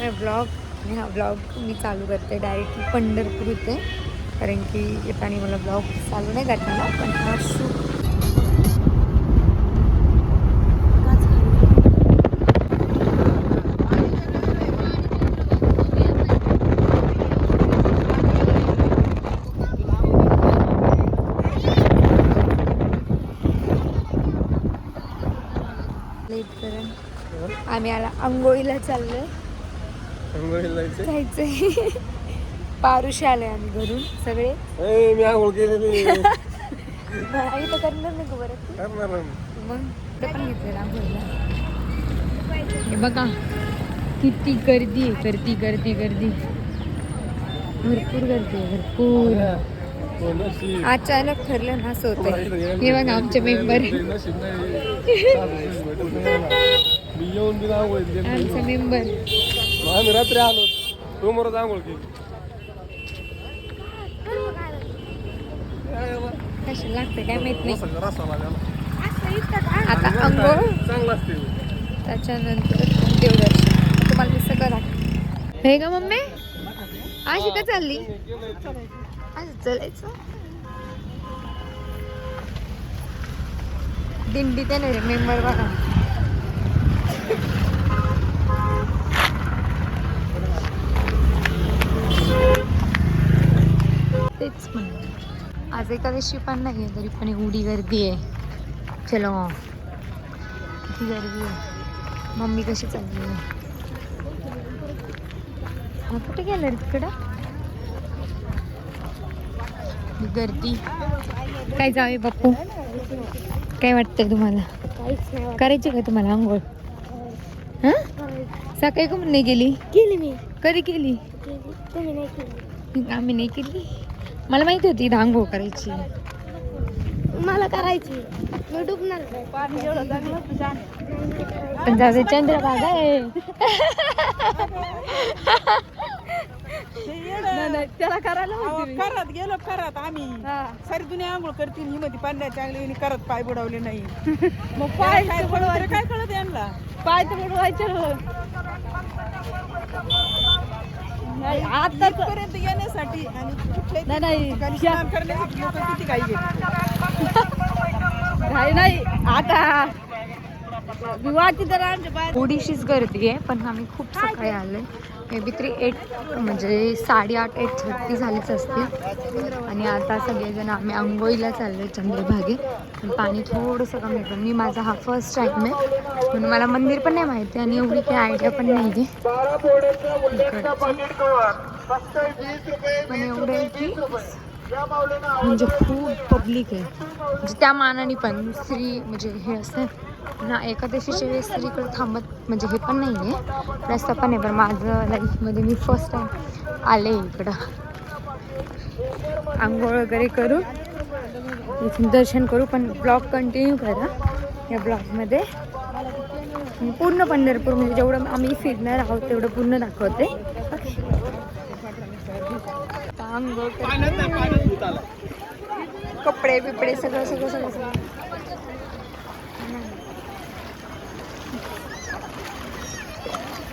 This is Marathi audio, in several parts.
आहे ब्लॉग आणि हा ब्लॉग मी चालू करते डायरेक्टली पंढरपूर इथे, कारण की येताना मला ब्लॉग चालू नाही करताना पण हा शूट लेट करेन. आम्ही आला आंघोळीला चाललोय, जायचंय. पारुशी आलोय आम्ही घरून सगळे. मी आंघोळ केलेली आई तर करणार नाही का बरं मग ते पण घेतलेलं आंघोळीला. हे बघा किती गर्दी आहे, गर्दी गर्दी गर्दी, भरपूर गर्दी आहे, भरपूर. अचानक ठरलं ना असं होतं. हे बघा आमचे मेंबर, आमचा मेंबर. आम्ही रात्री आलो समोरच आंघोळ केली. कशी लागते काय माहित नाही. रस्सा लागला आता अंघोळ चांगला असते. त्याच्यानंतर देवदर्शन. तुम्हाला मी सगळं दाखवते. हे का मम्मी अशी का चालली, असं चालायचं. दिंडी ते नाही रे मेंबर बघा. तेच म्हणलं आज एकादशी पण नाही आहे तरी पण एवढी गर्दी आहे. चलो किती गर्दी आहे. मम्मी कशी चालली आहे. कुठे गेलं रे तिकडं गर्दी. काय जावे बाप्पू, काय वाटतंय तुम्हाला, करायची का तुम्हाला आंघोळ? हा सकाळी का नाही गेली? केली मी. कधी केली? तुम्ही नाही केली. आम्ही नाही केली. मला माहिती होती इथं आंघोळ करायची. मला करायची, मी डुबणार. पण जाऊ दे, चंद्रभागा आहे. त्याला करायला करत गेलो करत आम्ही सारी दुनिया आंघोळ करतील ही मध्ये पाण्याच्या चांगली पाय बुडवले नाही. मग पाय काय बुडवायचे काय कळत यांना, पाय तर बुडवायचे. आता पर्यंत येण्यासाठी आणि कुठल्याही स्नान करण्यासाठी लोक किती काही नाही आता थोडीशीच गर्दी आहे, पण आम्ही खूप सकाळी आलोय. मे बी 8 म्हणजे 8:30 8:30 झालीच असतील. आणि आता सगळेजण आम्ही आंघोळीला चाललोय चंद्रभागेत. पण पाणी थोडंसं कमी पण मी माझा हा फर्स्ट टाईम आहे म्हणून मला मंदिर पण नाही माहिती आणि एवढी काही आयडिया पण नाही आहे. पण एवढं आहे की म्हणजे खूप पब्लिक आहे, म्हणजे त्या मानाने पण स्त्री म्हणजे हे असतं ना एकादशीच्या वेळेस स्त्रीकडे थांबत म्हणजे हे पण नाही आहे, रस्ता पण आहे. पण माझं लाईफमध्ये मी फर्स्ट टाईम आले इकडं. आंघोळ वगैरे करू, इथून दर्शन करू. पण ब्लॉग कंटिन्यू करा. या ब्लॉगमध्ये पूर्ण पंढरपूर म्हणजे जेवढं आम्ही फिरणार आहोत तेवढं पूर्ण दाखवते. आंघोळ कपडे बिपडे सगळं सगळं सगळं सगळं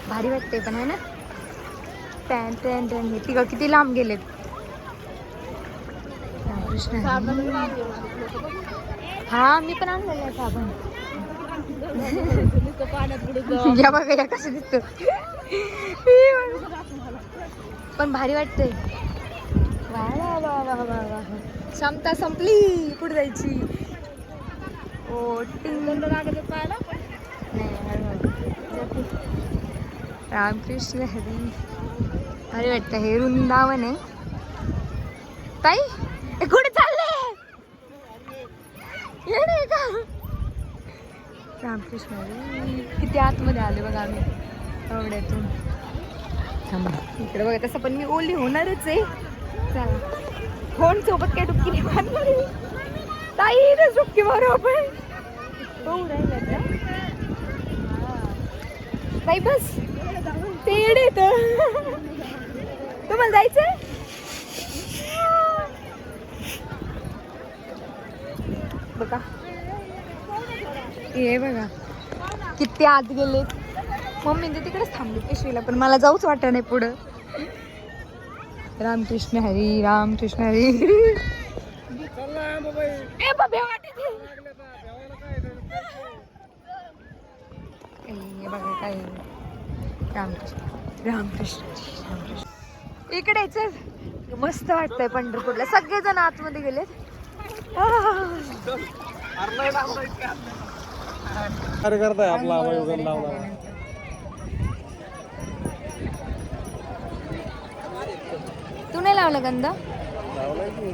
भारी वाटते पण आहे ना. टॅन टॅन टॅन हे तिघं किती लांब गेलेत. रामकृष्ण. हा मी पण आणलेलं आहे साबण. या बघा या कसं दिसतं. पण भारी वाटतंय. वा वा वा वा वा वा. क्षमता संपली, पुढे जायची. ओ टिंग पाहायला रामकृष्ण हरी. भारी वाटतं. हे वृंदावन आहे. ताई कुठे चालले येणे का? रामकृष्ण हरी. किती आतमध्ये आले बघा आम्ही एवढ्यातून. इकडे बघा तसं पण मी ओली होणारच आहे. चला फोन सोबत काय डुबकी नाही मारणार ताई. इथेच डुबकी मारू आपण. होऊ राहिलं का ताई? बस ते येडे तर तुम्हाला जायचंय. बघा हे बघा किती आत गेले. मम्मी ते तिकडेच थांबली पिशवीला, पण मला जाऊच वाटत नाही पुढं. रामकृष्ण हरी, रामकृष्ण हरी. ए बाबा, हे बघा काय रामकृष्ण रामकृष्ण रामकृष्ण. इकडे चल, मस्त वाटतंय पंढरपूरला. सगळेजण आतमध्ये गेलेत. अरे करताय आपला वयोगण लावणार. तू नाही लावला गंध? लावलाय की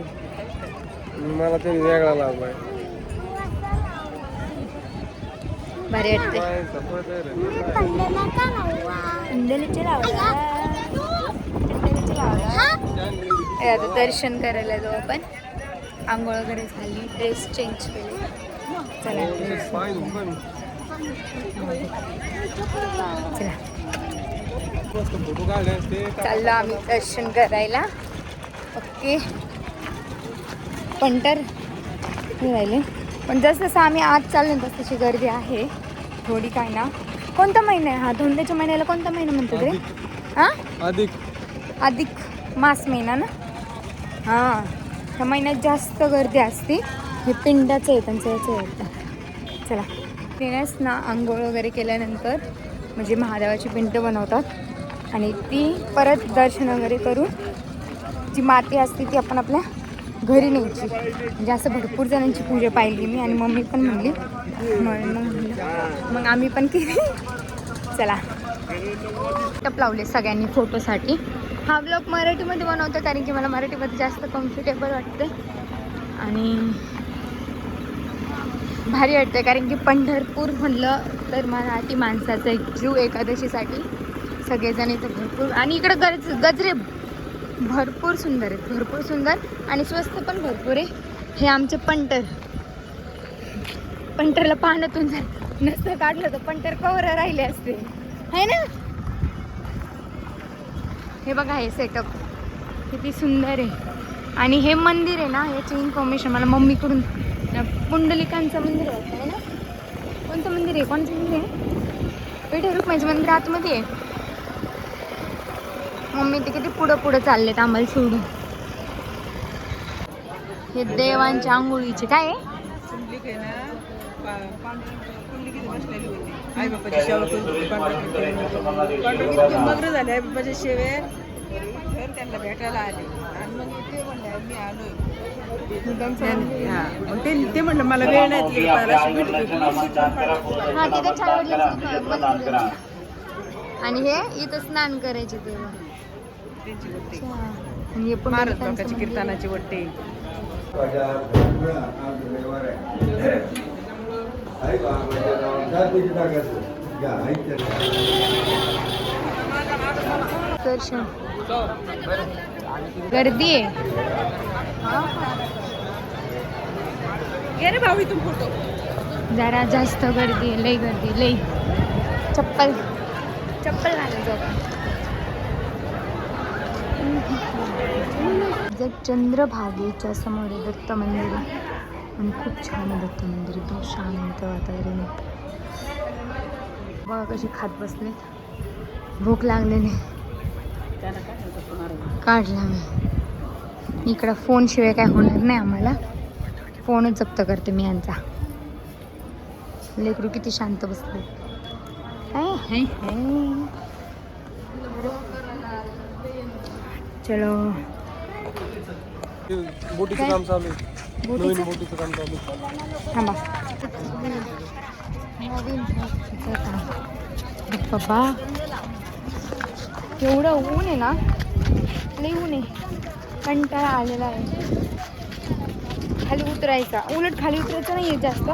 मला तरी वेगळा लावलाय. भारी वाटते. अंजलीचे लावला, अंजलीचे लावला. आता दर्शन करायला जाऊ आपण. आंघोळ वगैरे झाली, ड्रेस चेंज केले. चला चला फोटो काढले असते. चाललो आम्ही दर्शन करायला. ओके, पंढर हे राहिले. पण जसं जसं आम्ही आज चाललो तस तशी गर्दी आहे थोडी. काय ना, कोणता महिना आहे हा? धोंड्याच्या महिन्याला कोणता महिना म्हणतो ते? हां, अधिक मास महिना ना. हां, ह्या महिन्यात जास्त गर्दी असते. हे पिंडाचं आहे त्यांचं, याचं आहे. चला, तिनेच ना आंघोळ वगैरे केल्यानंतर म्हणजे महादेवाची पिंड बनवतात आणि ती परत दर्शन वगैरे करून जी माती असते ती आपण आपल्या घरी न्यायची. म्हणजे असं भरपूर जणांची पूजा पाहिली मी, आणि मम्मी पण म्हणली, मग आम्ही पण केली. चला, टप लावले सगळ्यांनी फोटोसाठी. हा ब्लॉग मराठीमध्ये बनवतो कारण की मला मराठीमध्ये जास्त कम्फर्टेबल वाटते आणि भारी वाटतं. कारण की पंढरपूर म्हणलं तर मराठी माणसाचा एक जीव. एकादशीसाठी सगळेजण इथं भरपूर, आणि इकडं गजरे भरपूर सुंदर आहेत, भरपूर सुंदर, आणि स्वस्त पण भरपूर आहे. हे आमचे पंढर, पंढरला पाण्यातून जर नसतं काढलं तर पंढर कवर राहिले असते, है ना. हे बघा, हे सेटअप किती सुंदर आहे. आणि हे मंदिर आहे ना, याची इन्फॉर्मेशन मला मम्मीकडून, पुंडलिकांचं मंदिर आहे ना. कोणतं मंदिर आहे? कोणतं मंदिर आहे? विठ्ठल रुक्माईचं मंदिर आतमध्ये आहे. मम्मी ते किती पुढं पुढं चाललेत आम्हाला सोडून. हे देवांच्या आंघोळीचे काय आहे? कुंडलिक आहे ना, कुंडलिक इथे बसलेली होती. आई बाप्पाची सेवा करून पांडुरंग मग्न झाले. आई बाप्पाच्या सेवेत घर त्यांना भेटायला आले आणि मग ते म्हणले मी आलोय. मग ते म्हणलं मला वेळ नाही. हा, ते त्याच्या आवडलं. आणि हे इथं स्नान करायचे तेव्हा. आणि हे पण महाराज कीर्तनाची वट्टे. दर्शन गर्दी आहे. गे रे भाऊ इथून फोटो. जरा जास्त गर्दी आहे, लई गर्दी, लई. चप्पल घालायला जाऊ. जर चंद्रभागेच्या समोर आहे दत्त मंदिर आणि खूप छान आहे दत्त मंदिर. एकदम शांत वातावरण आहे. बघा कशी खात बसले. भूक लागलेली, काढला मी. इकडं फोन शिवाय काय होणार नाही आम्हाला. फोनच जप्त करते मी यांचा. लेकरू किती शांत बसले. चलो, बोटीचं काम चालू आहे. नवीन बोटीचं काम चालू आहे. थांबा. नवीन बाबा, एवढं ऊन आहे ना, लई ऊन आहे. कंटाळा आलेला आहे. खाली उतरायचा, उलट खाली उतरायचं नाही आहे जास्त,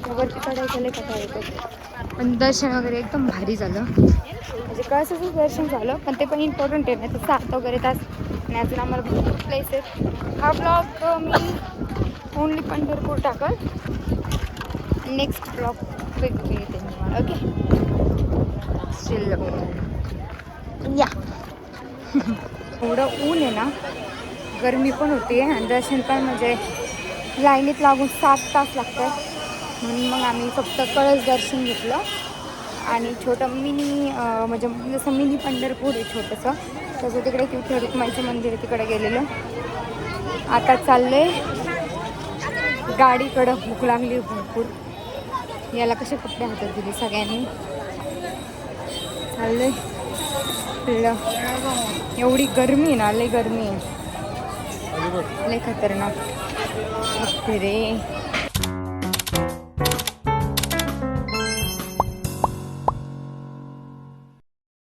वरती चढायचं लई कथा येतं. पण दर्शन वगैरे एकदम भारी झालं. म्हणजे कसंच दर्शन झालं, पण ते पण इम्पॉर्टंट आहे. नाही तर 7 वगैरे तास आणि अजून आम्हाला भरपूर प्लेस आहेत. हा ब्लॉग मी ओनली पंढरपूर टाकल. नेक्स्ट ब्लॉग वेगवेगळे येते तुम्हाला. ओके, या. एवढं ऊन आहे ना, गरमी पण होते आणि दर्शन पण म्हणजे लाईनीत लागून 7 तास लागतात. म्हणून मग आम्ही फक्त कळस दर्शन घेतलं आणि छोटं मिनी म्हणजे जसं मिनी पंढरपूर आहे छोटंसं तसं तिकडे विठ्ठल रुक्माईचं मंदिर आहे तिकडे गेलेलं. आता चाललंय गाडीकडं. भूक लागली भरपूर. याला कसे कपडे हातात दिले सगळ्यांनी. चाललंय फिरलं. एवढी गरमी आहे ना, लय गरमी आहे, लय खतरनाक. रे